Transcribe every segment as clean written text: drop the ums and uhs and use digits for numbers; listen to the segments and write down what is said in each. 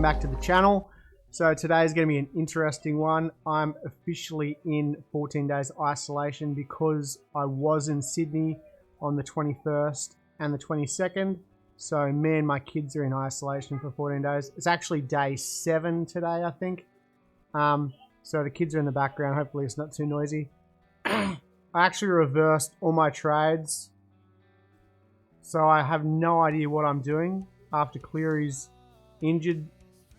back to the channel. So today is going to be an interesting one. I'm officially in 14 days isolation because I was in Sydney on the 21st and the 22nd. So me and my kids are in isolation for 14 days. It's actually day 7 today, I think. So the kids are in the background. Hopefully it's not too noisy. I actually reversed all my trades. So I have no idea what I'm doing after Cleary's injured.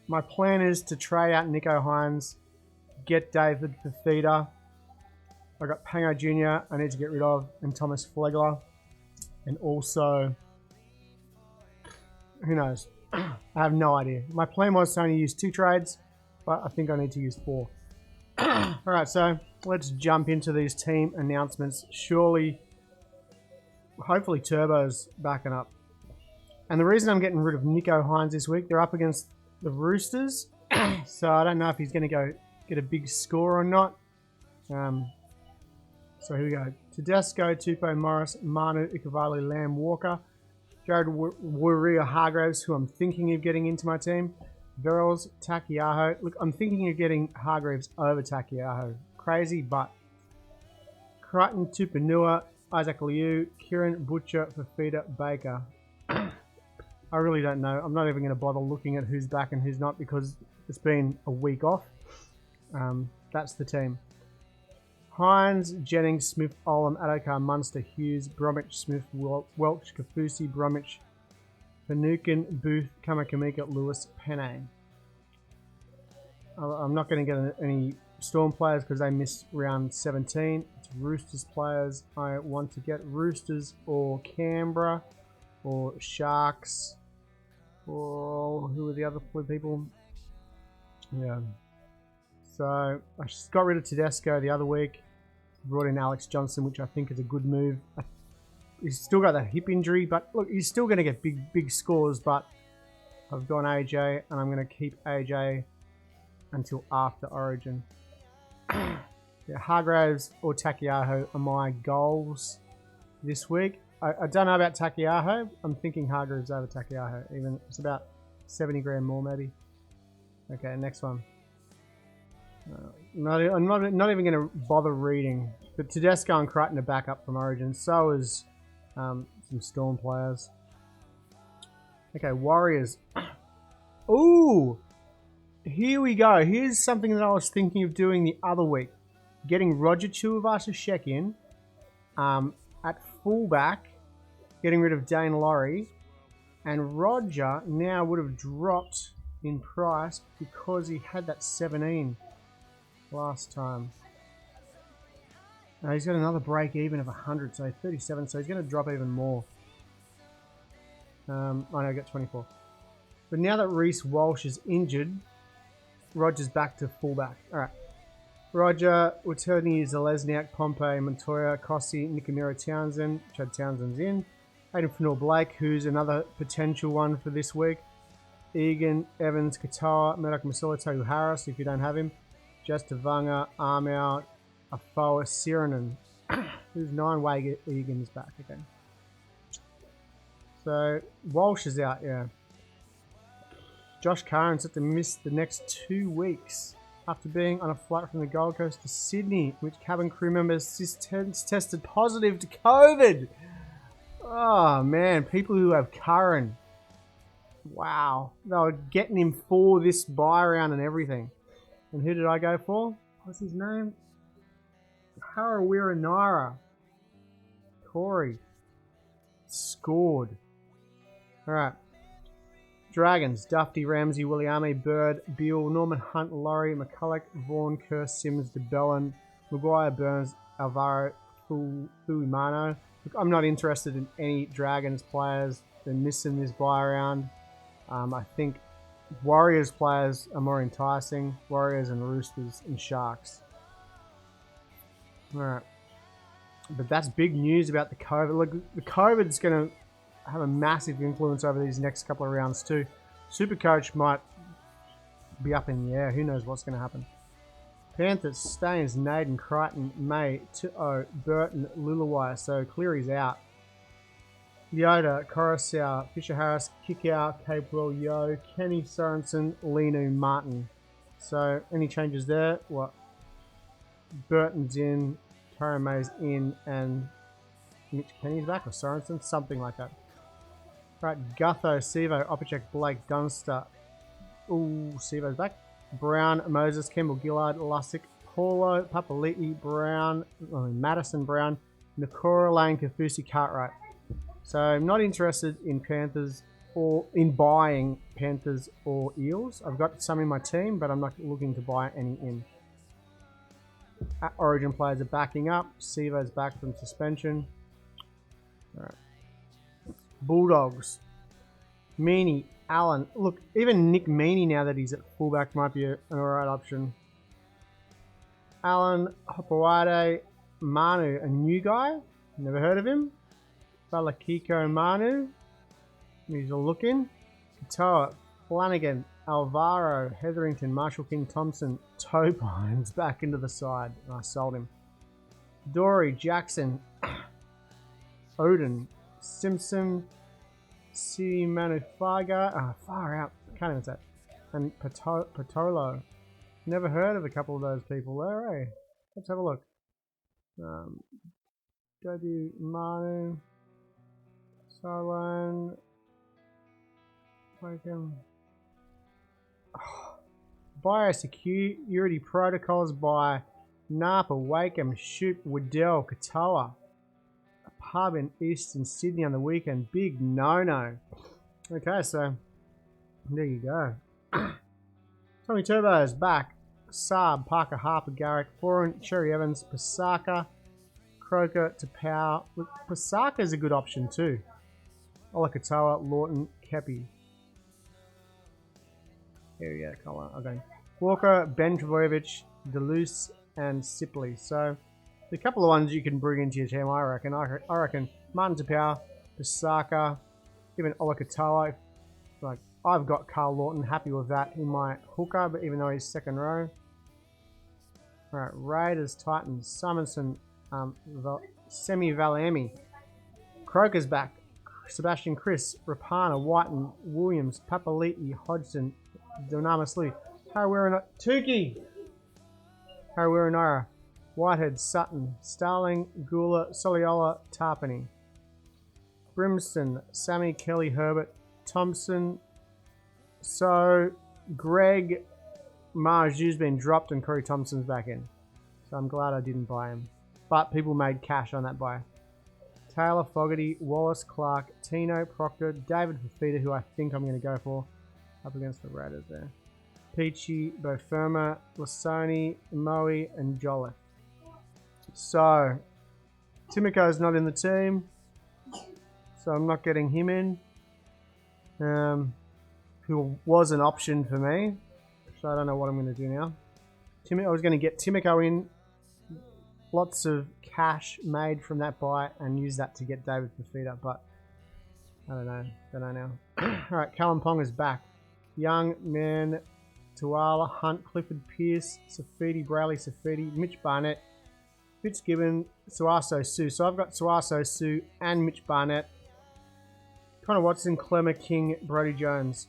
My plan is to trade out Nico Hines, get David Fafita. I got Pango Jr. I need to get rid of, and Thomas Flegler. And also, who knows? I have no idea. My plan was to only use 2 trades, but I think I need to use 4. Alright, so let's jump into these team announcements. Hopefully Turbo's backing up. And the reason I'm getting rid of Nico Hines this week, they're up against the Roosters. So I don't know if he's going to go get a big score or not. So here we go. Tedesco, Tupou, Morris, Manu, Ikavali, Lamb, Walker, Jared Warrior-Hargraves, who I'm thinking of getting into my team. Verrills, Takiaho. Look, I'm thinking of getting Hargraves over Takiaho. Crazy, but Crichton, Tupanua, Isaac Liu, Kieran, Butcher, Fafita, Baker. I really don't know. I'm not even going to bother looking at who's back and who's not because it's been a week off. That's the team. Hines, Jennings, Smith, Olam, Adokar, Munster, Hughes, Bromwich, Smith, Welch, Kafusi, Bromwich, Finucane, Booth, Kamakamika, Lewis, Penne. I'm not going to get any Storm players because they missed round 17. It's Roosters players. I want to get Roosters or Canberra or Sharks or who are the other 4 people? Yeah. So I just got rid of Tedesco the other week. Brought in Alex Johnson, which I think is a good move. He's still got that hip injury, but look, he's still going to get big scores. But I've gone AJ, and I'm going to keep AJ until after Origin. Yeah, Hargraves or Takiaho are my goals this week. I don't know about Takiaho. I'm thinking Hargraves over Takiaho. Even it's about 70 grand more, maybe. Okay, next one. I'm not even going to bother reading. But Tedesco and Crichton are back up from Origin. So is some Storm players. Okay, Warriors. Ooh! Here we go. Here's something that I was thinking of doing the other week. Getting Roger Tuivasa-Sheck in at fullback. Getting rid of Dane Laurie. And Roger now would have dropped in price because he had that 17 last time. Now he's got another break even of 100, so 37, so he's going to drop even more. I know, I got 24. But now that Reece Walsh is injured, Roger's back to fullback. Alright. Roger, Waterney, Zalesniak, Pompey, Montoya, Kossi, Nikamira, Townsend. Chad Townsend's in. Aiden Fanor-Blake, who's another potential one for this week. Egan, Evans, Katoa, Murdoch, Masula, Tohu Harris, if you don't have him. Justavanga, Armour, Afoa, Siranen. Who's 9 Egan's back again. So, Walsh is out, yeah. Josh Curran's set to miss the next 2 weeks after being on a flight from the Gold Coast to Sydney, which cabin crew members tested positive to COVID. Oh, man. People who have Curran. Wow. They were getting him for this buy round and everything. And who did I go for? What's his name? Harawira Naira. Corey. Scored. Alright. Dragons. Dufty, Ramsey, Williame, Bird, Beale, Norman Hunt, Laurie, McCulloch, Vaughan, Kerr, Sims, DeBellin, Maguire, Burns, Alvaro, Fuimano. Look, I'm not interested in any Dragons players. They're missing this buy round. I think Warriors players are more enticing. Warriors and Roosters and Sharks. Alright. But that's big news about the COVID. Look, the COVID's going to have a massive influence over these next couple of rounds too. Supercoach might be up in the air. Who knows what's going to happen. Panthers, Staines, Naden, Crichton, May, Tu'o, Burton, Lulawai. So Cleary's out. Yoda, Coruscant, Fisher Harris, Kickout, Capewell, Yo, Kenny Sorensen, Linu, Martin. So, any changes there? What? Burton's in, Tara May's in, and Mitch Kenny's back, or Sorensen? Something like that. Right, Gutho, Sivo, Opacek, Blake, Dunster. Ooh, Sivo's back. Brown, Moses, Campbell, Gillard, Lussick, Paulo, Papali'i, Brown, Madison, Brown, Nakora, Lane, Kafusi, Cartwright. So I'm not interested in Panthers or in buying Panthers or Eels. I've got some in my team, but I'm not looking to buy any in. Origin players are backing up. Sivo's back from suspension. All right. Bulldogs. Meaney, Allen. Look, even Nick Meaney now that he's at fullback might be an alright option. Allen, Hopawade, Manu, a new guy. Never heard of him. Balakiko Manu. He's a look-in. Katoa, Flanagan, Alvaro, Hetherington, Marshall King Thompson, Topines back into the side. I sold him. Dory, Jackson, Odin, Simpson, C. Manufaga, far out, can't even say it. And Patolo. Never heard of a couple of those people there, eh? Let's have a look. W. Manu, Solon, Wakeham. Biosecurity protocols by Napa, Wakeham, Shoop, Waddell, Katoa. A pub in Eastern Sydney on the weekend. Big no-no. Okay, so there you go. Tommy Turbo's back. Saab, Parker, Harper, Garrick, Foran, Cherry Evans, Pasaka, Croker, Tapau. Look, Pasaka's a good option too. Ola Katoa, Lawton, Kepi. Here we go, Colin. Okay. Walker, Ben Trebojevic, Deleuze, and Sipley. So, a couple of ones you can bring into your team, I reckon. I reckon Martin Tapau, Pasaka, even Ola Katoa. Like, I've got Carl Lawton, happy with that in my hooker, but even though he's second row. Alright, Raiders, Titans, Simonson, Semi Valami. Croker's back. Sebastian Chris, Rapana, Whiten, Williams, Papali'i, Hodgson, Dunamis Lee, Tuki, Harawiranara, Whitehead, Sutton, Starling, Gula, Soliola, Tarpany, Brimston, Sammy, Kelly, Herbert, Thompson. So Greg Marju's been dropped and Corey Thompson's back in. So I'm glad I didn't buy him. But people made cash on that buy. Taylor, Fogarty, Wallace, Clark, Tino, Proctor, David Fafita, who I think I'm going to go for. Up against the Raiders there. Peachy, Boferma, Lasoni, Moe, and Jolliffe. So, Timiko's not in the team. So I'm not getting him in. Who was an option for me. So I don't know what I'm going to do now. I was going to get Timoko in. Lots of cash made from that buy and use that to get David Fafita, but I don't know. Don't know now. Alright, Callum Pong is back. Young, Man, Tuala, Hunt, Clifford, Pierce, Safidi, Bradley, Safidi, Mitch Barnett, Fitzgibbon, Suaso, Sue. So I've got Suaso, Sue, and Mitch Barnett. Connor Watson, Clemmer, King, Brody Jones.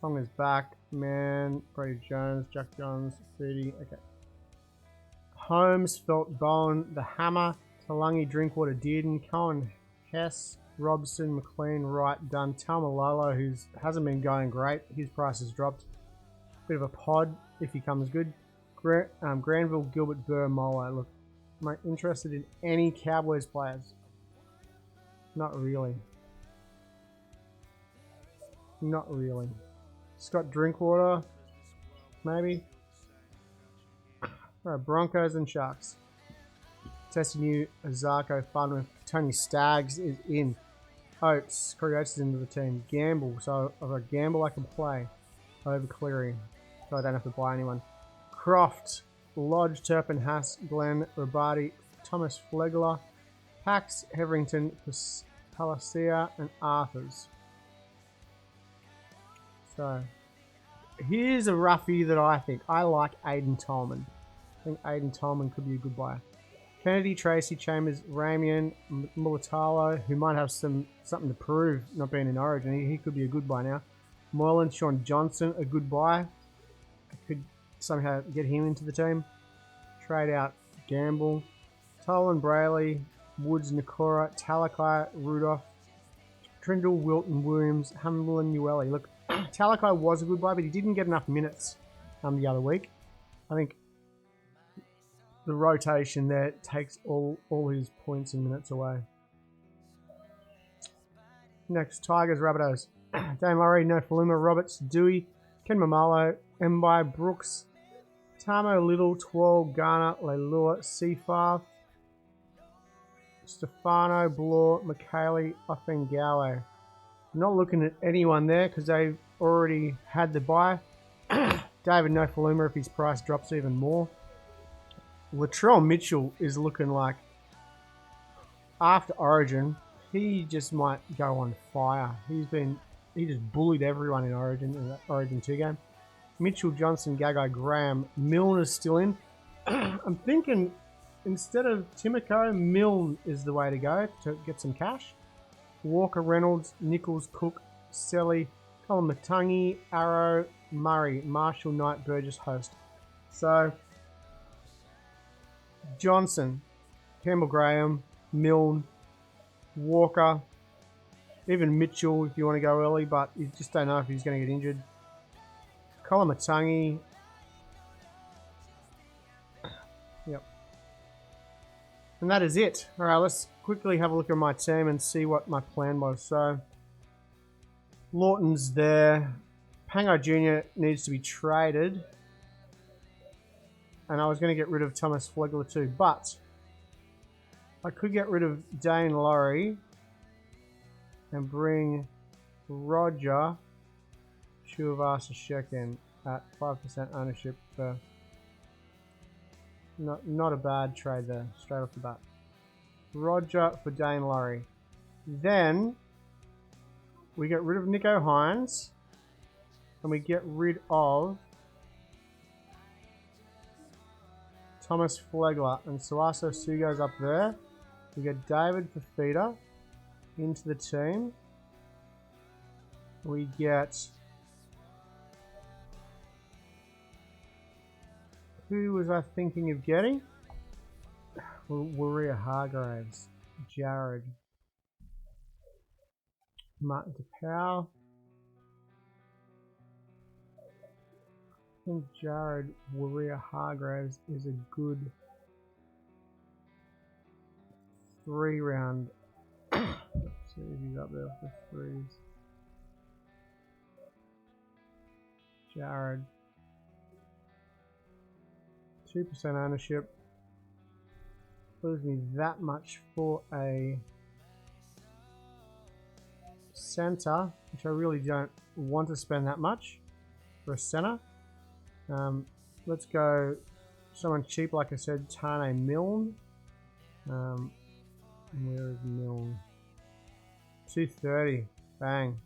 Pong is back. Man, Brody Jones, Jack Johns, Safidi. Okay. Holmes, Felt, Bowen, The Hammer, Talangi, Drinkwater, Dearden, Cohen, Hess, Robson, McLean, Wright, Dunn, Talmalolo, who hasn't been going great. His price has dropped. Bit of a pod if he comes good. Granville, Gilbert, Burr, Molo. Look, am I interested in any Cowboys players? Not really. Not really. Scott Drinkwater, maybe. Alright, Broncos and Sharks. Tessinu, Azarko, Fun, Tony Staggs is in. Oates, Corey Oates is into the team. Gamble, so I've got Gamble I can play over Cleary, so I don't have to buy anyone. Croft, Lodge, Turpin, Haas, Glenn, Rabati, Thomas Flegler, Pax, Heverington, Palacia, and Arthurs. So, here's a roughie that I think. I like Aiden Tolman. I think Aiden Tolman could be a good buyer. Kennedy, Tracy, Chambers, Ramian, Mulatalo, who might have something to prove not being in Origin. He could be a good buy now. Moylan, Sean Johnson, a good buy. I could somehow get him into the team. Trade out Gamble. Tolan, Brayley, Woods, Nakora, Talakai, Rudolph, Trindle, Wilton, Williams, Hamlin, Newelly. Look, Talakai was a good buy, but he didn't get enough minutes the other week. I think the rotation there takes all his points and minutes away. Next, Tigers, Rabbitohs. Dane Laurie, No Faluma, Roberts, Dewey, Ken Mamalo, Mbai, Brooks, Tamo, Little, Twirl, Garner, Leilua, Seafar, Stefano, Blore, McKaylee, Offengawe. Not looking at anyone there because they've already had the buy. David No Faluma if his price drops even more. Latrell Mitchell is looking like, after Origin, he just might go on fire. He just bullied everyone in the Origin 2 game. Mitchell, Johnson, Gagai, Graham, Milner's still in. I'm thinking instead of Timoko, Milne is the way to go to get some cash. Walker, Reynolds, Nichols, Cook, Selly, Colin Matangi, Arrow, Murray, Marshall, Knight, Burgess, Host. So Johnson, Campbell Graham, Milne, Walker, even Mitchell if you want to go early, but you just don't know if he's going to get injured. Colin Matangi. Yep. And that is it. Alright, let's quickly have a look at my team and see what my plan was. So, Lawton's there. Pango Jr. needs to be traded. And I was going to get rid of Thomas Flegler too, but I could get rid of Dane Laurie and bring Roger Shuvasashek at 5% ownership for not a bad trade there, straight off the bat. Roger for Dane Laurie. Then we get rid of Nico Hines and we get rid of Thomas Flegler, and Suaso Su goes up there. We get David Fafita into the team. We get, who was I thinking of getting? Warrior Hargraves, Jared, Martin DePau. I think Jared Warrior Hargraves is a good 3-round. Let's see if he's up there for threes. Jared, 2% ownership. Lose me that much for a center, which I really don't want to spend that much for a center. Let's go someone cheap, like I said, Tane Milne. Where is Milne? 230. Bang.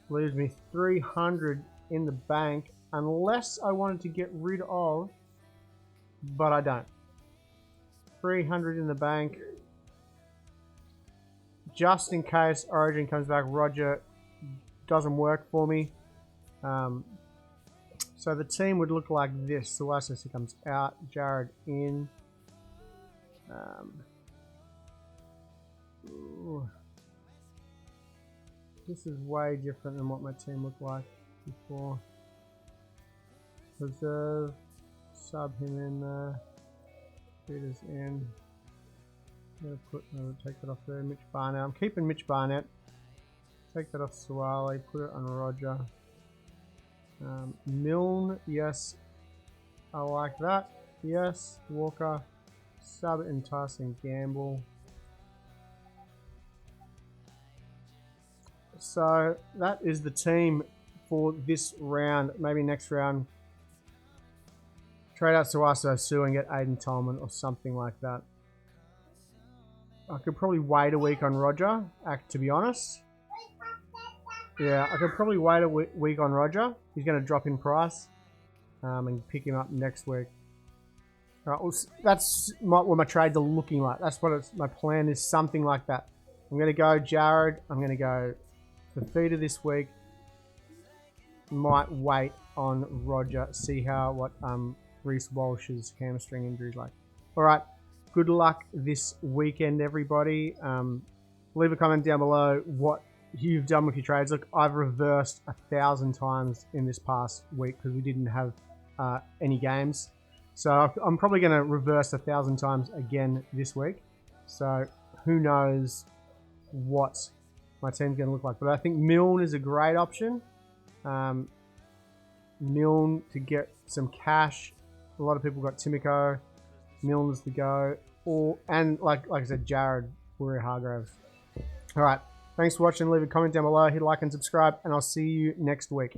Leaves me 300 in the bank, unless I wanted to get rid of, but I don't. 300 in the bank. Just in case Origin comes back, Roger doesn't work for me. So the team would look like this. Suaso comes out, Jared in. This is way different than what my team looked like before. Reserve, sub him in there. Peter's in. I'm gonna take that off there. Mitch Barnett. I'm keeping Mitch Barnett. Take that off Suwale. Put it on Roger. Milne, yes. I like that. Yes. Walker. Sub enticing Gamble. So that is the team for this round. Maybe next round, trade out Suaso Su and get Aiden Tolman or something like that. I could probably wait a week on Roger, to be honest. Yeah, I could probably wait a week on Roger. He's going to drop in price and pick him up next week. All right, well, that's what my trades are looking like. That's what my plan is, something like that. I'm going to go Jared. I'm going to go for feeder this week. Might wait on Roger, see what Reece Walsh's hamstring injury is like. All right, good luck this weekend, everybody. Leave a comment down below what you've done with your trades. Look, I've reversed 1,000 times in this past week because we didn't have any games. So I'm probably going to reverse 1,000 times again this week. So who knows what my team's going to look like. But I think Milne is a great option. Milne to get some cash. A lot of people got Timico. Milne's the go. And like I said, Jared Warrior-Hargrave. All right. Thanks for watching. Leave a comment down below. Hit like and subscribe. And I'll see you next week.